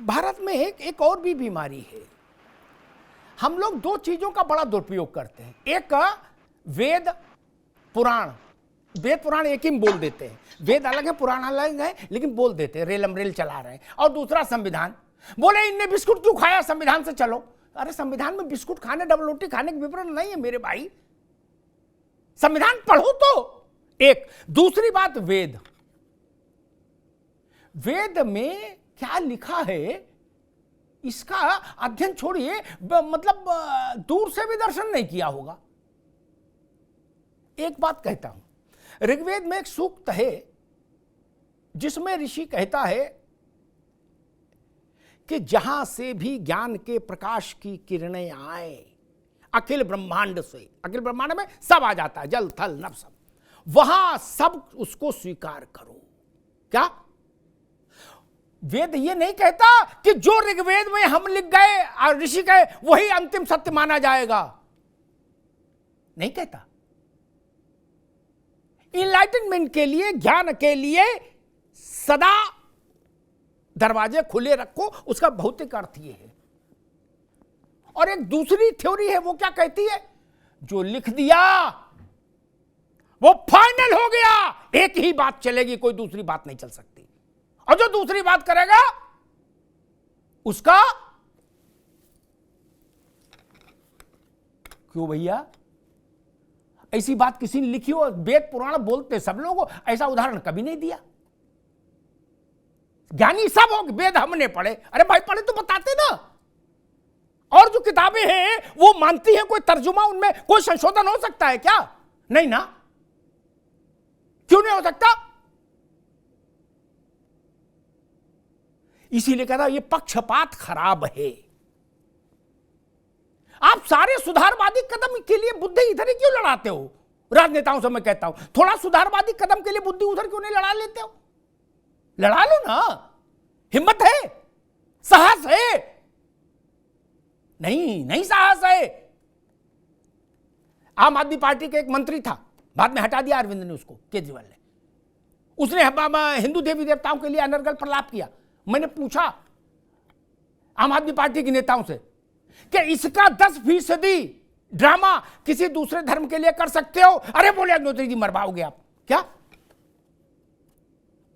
भारत में एक और भी बीमारी है। हम लोग दो चीजों का बड़ा दुरुपयोग करते हैं। एक वेद पुराण, वेद पुराण एक ही बोल देते हैं, वेद अलग है पुराण अलग है, लेकिन बोल देते हैं, रेलम रेल चला रहे हैं। और दूसरा संविधान, बोले इनने बिस्कुट क्यों खाया, संविधान से चलो। अरे संविधान में बिस्कुट खाने डबल रोटी खाने के विवरण नहीं है मेरे भाई, संविधान पढ़ो तो। एक दूसरी बात, वेद, वेद में क्या लिखा है इसका अध्ययन छोड़िए, मतलब दूर से भी दर्शन नहीं किया होगा। एक बात कहता हूं, ऋग्वेद में एक सूक्त है जिसमें ऋषि कहता है कि जहां से भी ज्ञान के प्रकाश की किरणें आए, अखिल ब्रह्मांड से, अखिल ब्रह्मांड में सब आ जाता है, जल थल नभ सब, वहां सब उसको स्वीकार करो। क्या वेद ये नहीं कहता कि जो ऋग्वेद में हम लिख गए और ऋषि कहे वही अंतिम सत्य माना जाएगा, नहीं कहता। इनलाइटनमेंट के लिए, ज्ञान के लिए सदा दरवाजे खुले रखो, उसका भौतिक अर्थ ये है। और एक दूसरी थ्योरी है, वो क्या कहती है, जो लिख दिया वो फाइनल हो गया, एक ही बात चलेगी, कोई दूसरी बात नहीं चल सकती, और जो दूसरी बात करेगा उसका क्यों भैया, ऐसी बात किसी ने लिखी हो, वेद पुराण बोलते सब लोग, ऐसा उदाहरण कभी नहीं दिया। ज्ञानी सब हो, वेद हमने पढ़े, अरे भाई पढ़े तो बताते ना। और जो किताबें हैं वो मानती हैं कोई तर्जुमा, उनमें कोई संशोधन हो सकता है क्या, नहीं ना, क्यों नहीं हो सकता। इसीलिए कहता ये पक्षपात खराब है। आप सारे सुधारवादी कदम के लिए बुद्धि इधर ही क्यों लड़ाते हो, राजनेताओं से मैं कहता हूं, थोड़ा सुधारवादी कदम के लिए बुद्धि उधर क्यों नहीं लड़ा लेते हो, लड़ा लो ना, हिम्मत है, साहस है। नहीं साहस है। आम आदमी पार्टी के एक मंत्री था, बाद में हटा दिया अरविंद ने उसको, केजरीवाल ने, उसने हिंदू देवी देवताओं के लिए अनर्गल प्रलाप किया। मैंने पूछा आम आदमी पार्टी के नेताओं से कि इसका 10% ड्रामा किसी दूसरे धर्म के लिए कर सकते हो, अरे बोले अग्निहोत्री जी मरवाओगे आप क्या,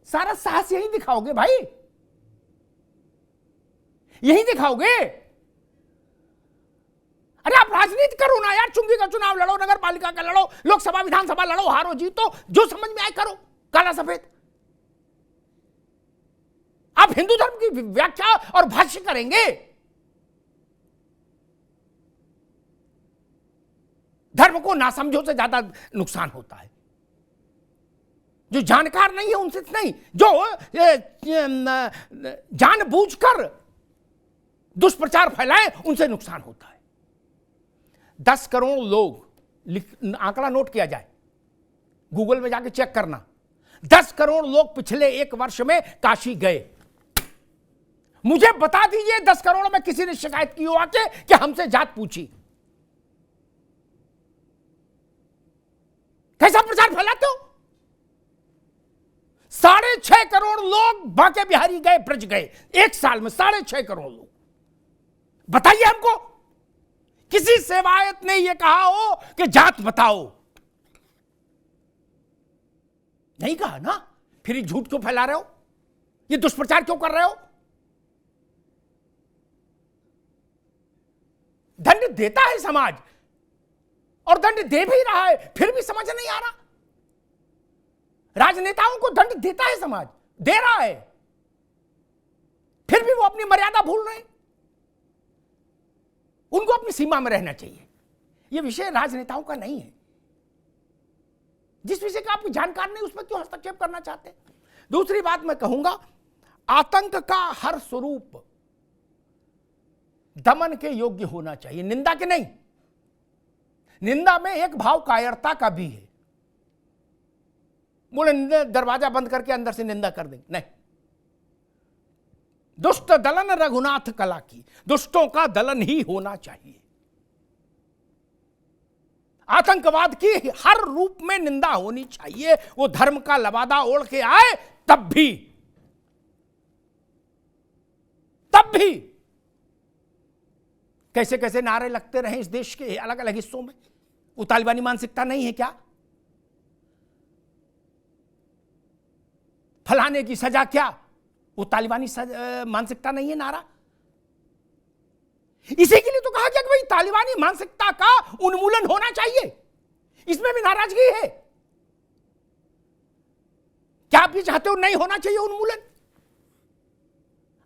सारा साहस यही दिखाओगे भाई, यही दिखाओगे। अरे आप राजनीति करो ना यार, चुंगी का चुनाव लड़ो, नगर पालिका का लड़ो, लोकसभा विधानसभा लड़ो, हारो जीतो, जो समझ में आए करो, काला सफेद। आप हिंदू धर्म की व्याख्या और भाष्य करेंगे, धर्म को नासमझो से ज्यादा नुकसान होता है। जो जानकार नहीं है उनसे नहीं, जो जानबूझकर दुष्प्रचार फैलाए उनसे नुकसान होता है। 10 करोड़ लोग, आंकड़ा नोट किया जाए, गूगल में जाके चेक करना, 10 करोड़ लोग पिछले 1 वर्ष में काशी गए। मुझे बता दीजिए 10 करोड़ में किसी ने शिकायत की हो आके कि हमसे जात पूछी। कैसा प्रचार फैलाते हो। 6.5 करोड़ लोग बांके बिहारी गए, ब्रज गए, 1 साल में 6.5 करोड़ लोग। बताइए हमको किसी सेवायत ने यह कहा हो कि जात बताओ, नहीं कहा ना। फिर ये झूठ क्यों फैला रहे हो, ये दुष्प्रचार क्यों कर रहे हो। दंड देता है समाज और दंड दे भी रहा है, फिर भी समझ नहीं आ रहा। राजनेताओं को दंड देता है समाज, दे रहा है, फिर भी वो अपनी मर्यादा भूल रहे हैं। उनको अपनी सीमा में रहना चाहिए। यह विषय राजनेताओं का नहीं है। जिस विषय का आपकी जानकार नहीं, उसमें क्यों हस्तक्षेप करना चाहते हैं। दूसरी बात मैं कहूंगा, आतंक का हर स्वरूप दमन के योग्य होना चाहिए, निंदा के नहीं। निंदा में एक भाव कायरता का भी है। बोले दरवाजा बंद करके अंदर से निंदा कर देंगे, नहीं। दुष्ट दलन रघुनाथ कला की, दुष्टों का दलन ही होना चाहिए। आतंकवाद की हर रूप में निंदा होनी चाहिए। वो धर्म का लबादा ओढ़ के आए तब भी भी कैसे कैसे नारे लगते रहे इस देश के अलग अलग हिस्सों में, वो तालिबानी मानसिकता नहीं है क्या? फलाने की सजा क्या, वो तालिबानी मानसिकता नहीं है नारा? इसी के लिए तो कहा गया कि भाई तालिबानी मानसिकता का उन्मूलन होना चाहिए। इसमें भी नाराजगी है। क्या आप ये चाहते हो नहीं होना चाहिए उन्मूलन?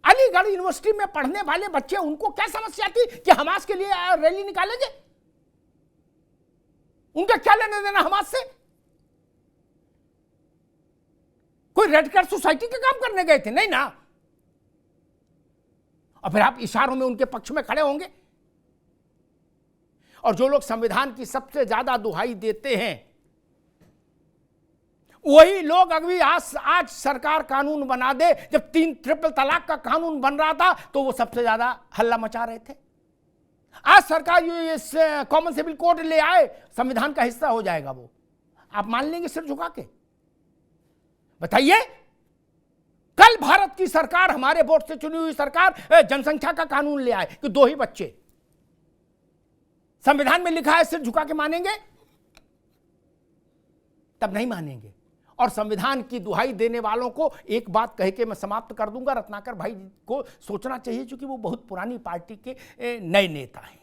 अलीगढ़ यूनिवर्सिटी में पढ़ने वाले बच्चे, उनको क्या समस्या थी कि हमास के लिए रैली निकालेंगे? उनका क्या लेना देना हमास से? कोई रेड क्रॉस सोसाइटी के काम करने गए थे? नहीं ना। और फिर आप इशारों में उनके पक्ष में खड़े होंगे। और जो लोग संविधान की सबसे ज्यादा दुहाई देते हैं, वही लोग अभी आज सरकार कानून बना दे, जब 3 ट्रिपल तलाक का कानून बन रहा था तो वो सबसे ज्यादा हल्ला मचा रहे थे। आज सरकार इस कॉमन सिविल कोड ले आए, संविधान का हिस्सा हो जाएगा वो, आप मान लेंगे सिर झुका के? बताइए, कल भारत की सरकार, हमारे वोट से चुनी हुई सरकार, जनसंख्या का कानून ले आए कि 2 ही बच्चे, संविधान में लिखा है, सिर झुका के मानेंगे? तब नहीं मानेंगे। और संविधान की दुहाई देने वालों को एक बात कह के मैं समाप्त कर दूंगा, रत्नाकर भाई को सोचना चाहिए, क्योंकि वो बहुत पुरानी पार्टी के नए नेता हैं।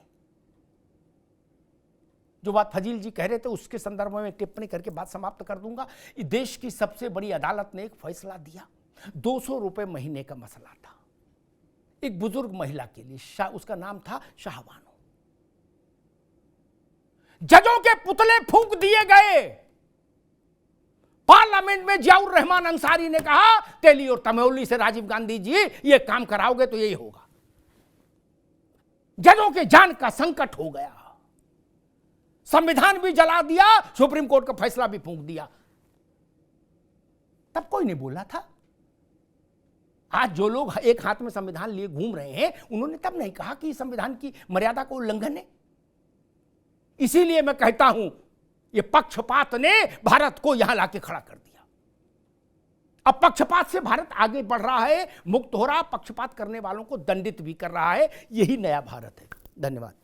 जो बात फजील जी कह रहे थे उसके संदर्भ में टिप्पणी करके बात समाप्त कर दूंगा। देश की सबसे बड़ी अदालत ने एक फैसला दिया, 200 रुपए महीने का मसला था एक बुजुर्ग महिला के लिए, उसका नाम था शाहबानो। जजों के पुतले फूंक दिए गए। पार्लियामेंट में जियाउर रहमान अंसारी ने कहा, तेली और तमोली से राजीव गांधी जी ये काम कराओगे तो यही होगा। जजों के जान का संकट हो गया, संविधान भी जला दिया, सुप्रीम कोर्ट का फैसला भी फूंक दिया। तब कोई नहीं बोला था। आज जो लोग एक हाथ में संविधान लिए घूम रहे हैं, उन्होंने तब नहीं कहा कि संविधान की मर्यादा को उल्लंघन है। इसीलिए मैं कहता हूं, ये पक्षपात ने भारत को यहां लाके खड़ा कर दिया। अब पक्षपात से भारत आगे बढ़ रहा है, मुक्त हो रहा, पक्षपात करने वालों को दंडित भी कर रहा है। यही नया भारत है। धन्यवाद।